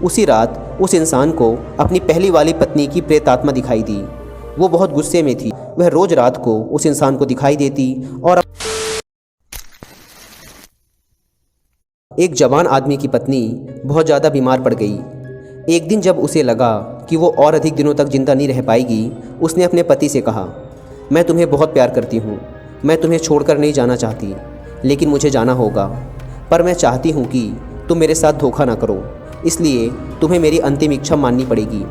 उसी रात उस इंसान को अपनी पहली वाली पत्नी की प्रेत आत्मा दिखाई दी। वो बहुत गुस्से में थी। वह रोज रात को उस इंसान को दिखाई देती और एक जवान आदमी की पत्नी बहुत ज़्यादा बीमार पड़ गई। एक दिन जब उसे लगा कि वो और अधिक दिनों तक जिंदा नहीं रह पाएगी, उसने अपने पति से कहा, मैं तुम्हें बहुत प्यार करती हूँ, मैं तुम्हें छोड़कर नहीं जाना चाहती, लेकिन मुझे जाना होगा। पर मैं चाहती हूँ कि तुम मेरे साथ धोखा ना करो, इसलिए तुम्हें मेरी अंतिम इच्छा माननी पड़ेगी।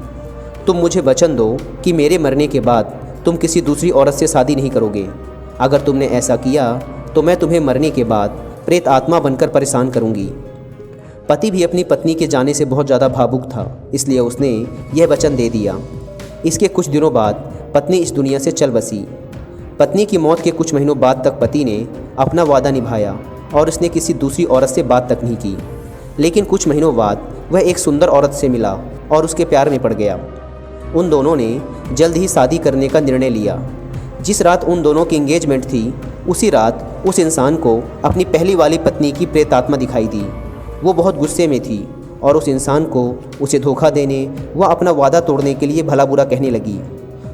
तुम मुझे वचन दो कि मेरे मरने के बाद तुम किसी दूसरी औरत से शादी नहीं करोगे। अगर तुमने ऐसा किया तो मैं तुम्हें मरने के बाद प्रेत आत्मा बनकर परेशान करूंगी। पति भी अपनी पत्नी के जाने से बहुत ज़्यादा भावुक था, इसलिए उसने यह वचन दे दिया। इसके कुछ दिनों बाद पत्नी इस दुनिया से चल बसी। पत्नी की मौत के कुछ महीनों बाद तक पति ने अपना वादा निभाया और उसने किसी दूसरी औरत से बात तक नहीं की। लेकिन कुछ महीनों बाद वह एक सुंदर औरत से मिला और उसके प्यार में पड़ गया। उन दोनों ने जल्द ही शादी करने का निर्णय लिया। जिस रात उन दोनों की एंगेजमेंट थी, उसी रात उस इंसान को अपनी पहली वाली पत्नी की प्रेत आत्मा दिखाई दी। वो बहुत गुस्से में थी और उस इंसान को उसे धोखा देने व अपना वादा तोड़ने के लिए भला बुरा कहने लगी।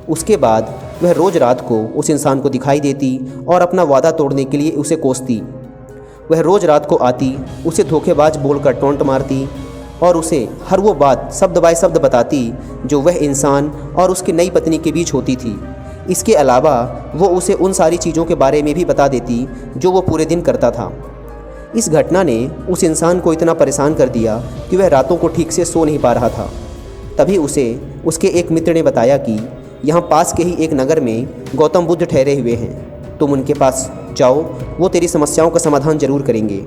उसके बाद वह रोज़ रात को उस इंसान को दिखाई देती और अपना वादा तोड़ने के लिए उसे कोसती। वह रोज़ रात को आती, उसे धोखेबाज बोलकर टोंट मारती और उसे हर वो बात शब्द बाय शब्द बताती जो वह इंसान और उसकी नई पत्नी के बीच होती थी। इसके अलावा वो उसे उन सारी चीज़ों के बारे में भी बता देती जो वो पूरे दिन करता था। इस घटना ने उस इंसान को इतना परेशान कर दिया कि वह रातों को ठीक से सो नहीं पा रहा था। तभी उसे उसके एक मित्र ने बताया कि यहाँ पास के ही एक नगर में गौतम बुद्ध ठहरे हुए हैं, तुम उनके पास जाओ, वो तेरी समस्याओं का समाधान जरूर करेंगे।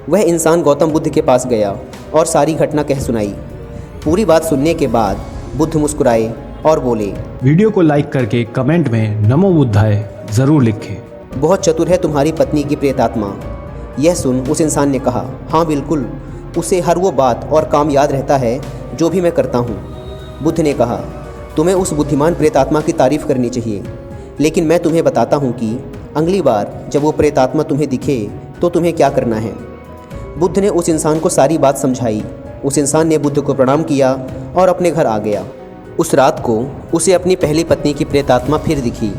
वह इंसान गौतम बुद्ध के पास गया और सारी घटना कह सुनाई। पूरी बात सुनने के बाद बुद्ध मुस्कुराए और बोले, वीडियो को लाइक करके कमेंट में नमो बुद्धाय ज़रूर लिखें। बहुत चतुर है तुम्हारी पत्नी की प्रेत आत्मा। यह सुन उस इंसान ने कहा, हाँ बिल्कुल, उसे हर वो बात और काम याद रहता है जो भी मैं करता हूँ। बुद्ध ने कहा, तुम्हें उस बुद्धिमान प्रेत आत्मा की तारीफ़ करनी चाहिए, लेकिन मैं तुम्हें बताता हूँ कि अगली बार जब वो प्रेत आत्मा तुम्हें दिखे तो तुम्हें क्या करना है। बुद्ध ने उस इंसान को सारी बात समझाई। उस इंसान ने बुद्ध को प्रणाम किया और अपने घर आ गया। उस रात को उसे अपनी पहली पत्नी की प्रेत आत्मा फिर दिखी।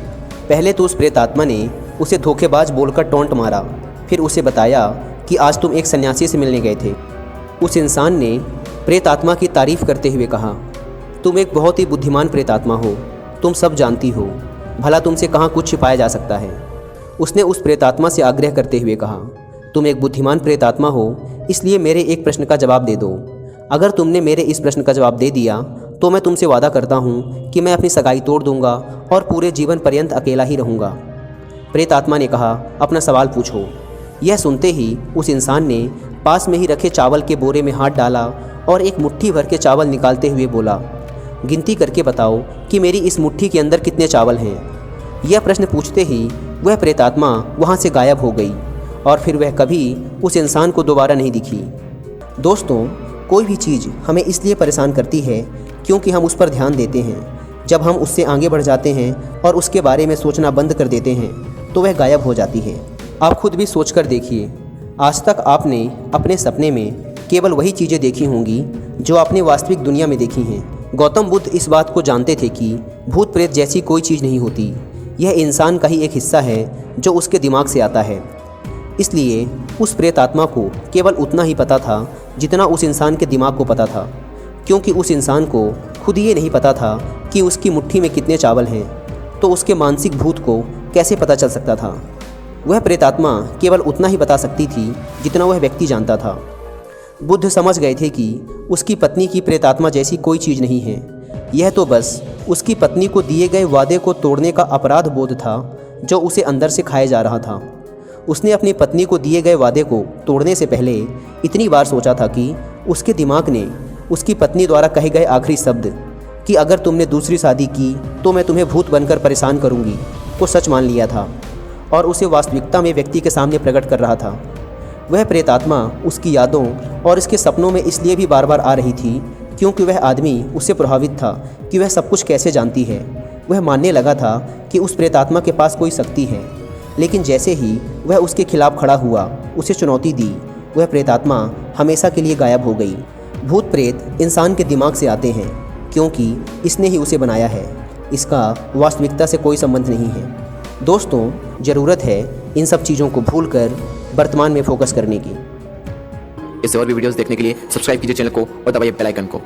पहले तो उस प्रेत आत्मा ने उसे धोखेबाज बोलकर टोंट मारा, फिर उसे बताया कि आज तुम एक सन्यासी से मिलने गए थे। उस इंसान ने प्रेत आत्मा की तारीफ़ करते हुए कहा, तुम एक बहुत ही बुद्धिमान प्रेत आत्मा हो, तुम सब जानती हो, भला तुमसे कहाँ कुछ छिपाया जा सकता है। उसने उस प्रेत आत्मा से आग्रह करते हुए कहा, तुम एक बुद्धिमान प्रेत आत्मा हो, इसलिए मेरे एक प्रश्न का जवाब दे दो। अगर तुमने मेरे इस प्रश्न का जवाब दे दिया तो मैं तुमसे वादा करता हूँ कि मैं अपनी सगाई तोड़ दूंगा और पूरे जीवन पर्यंत अकेला ही रहूँगा। प्रेत आत्मा ने कहा, अपना सवाल पूछो। यह सुनते ही उस इंसान ने पास में ही रखे चावल के बोरे में हाथ डाला और एक मुट्ठी भर के चावल निकालते हुए बोला, गिनती करके बताओ कि मेरी इस मुट्ठी के अंदर कितने चावल हैं। यह प्रश्न पूछते ही वह प्रेत आत्मा वहाँ से गायब हो गई और फिर वह कभी उस इंसान को दोबारा नहीं दिखी। दोस्तों, कोई भी चीज़ हमें इसलिए परेशान करती है क्योंकि हम उस पर ध्यान देते हैं। जब हम उससे आगे बढ़ जाते हैं और उसके बारे में सोचना बंद कर देते हैं तो वह गायब हो जाती है। आप खुद भी सोच कर देखिए, आज तक आपने अपने सपने में केवल वही चीज़ें देखी होंगी जो आपने वास्तविक दुनिया में देखी हैं। गौतम बुद्ध इस बात को जानते थे कि भूत प्रेत जैसी कोई चीज़ नहीं होती, यह इंसान का ही एक हिस्सा है जो उसके दिमाग से आता है। इसलिए उस प्रेत आत्मा को केवल उतना ही पता था जितना उस इंसान के दिमाग को पता था, क्योंकि उस इंसान को खुद ये नहीं पता था कि उसकी मुट्ठी में कितने चावल हैं, तो उसके मानसिक भूत को कैसे पता चल सकता था। वह प्रेत आत्मा केवल उतना ही बता सकती थी जितना वह व्यक्ति जानता था। बुद्ध समझ गए थे कि उसकी पत्नी की प्रेत आत्मा जैसी कोई चीज़ नहीं है, यह तो बस उसकी पत्नी को दिए गए वादे को तोड़ने का अपराध बोध था जो उसे अंदर से खाए जा रहा था। उसने अपनी पत्नी को दिए गए वादे को तोड़ने से पहले इतनी बार सोचा था कि उसके दिमाग ने उसकी पत्नी द्वारा कहे गए आखिरी शब्द कि अगर तुमने दूसरी शादी की तो मैं तुम्हें भूत बनकर परेशान करूंगी को सच मान लिया था और उसे वास्तविकता में व्यक्ति के सामने प्रकट कर रहा था। वह प्रेत आत्मा उसकी यादों और इसके सपनों में इसलिए भी बार बार आ रही थी क्योंकि वह आदमी उससे प्रभावित था कि वह सब कुछ कैसे जानती है। वह मानने लगा था कि उस प्रेत आत्मा के पास कोई शक्ति है, लेकिन जैसे ही वह उसके खिलाफ खड़ा हुआ, उसे चुनौती दी, वह प्रेत आत्मा हमेशा के लिए गायब हो गई। भूत प्रेत इंसान के दिमाग से आते हैं क्योंकि इसने ही उसे बनाया है। इसका वास्तविकता से कोई संबंध नहीं है। दोस्तों, ज़रूरत है इन सब चीज़ों को भूलकर वर्तमान में फोकस करने की। इससे और भी वीडियोस देखने के लिए सब्सक्राइब कीजिए चैनल को और दबाइए बेल आइकन को।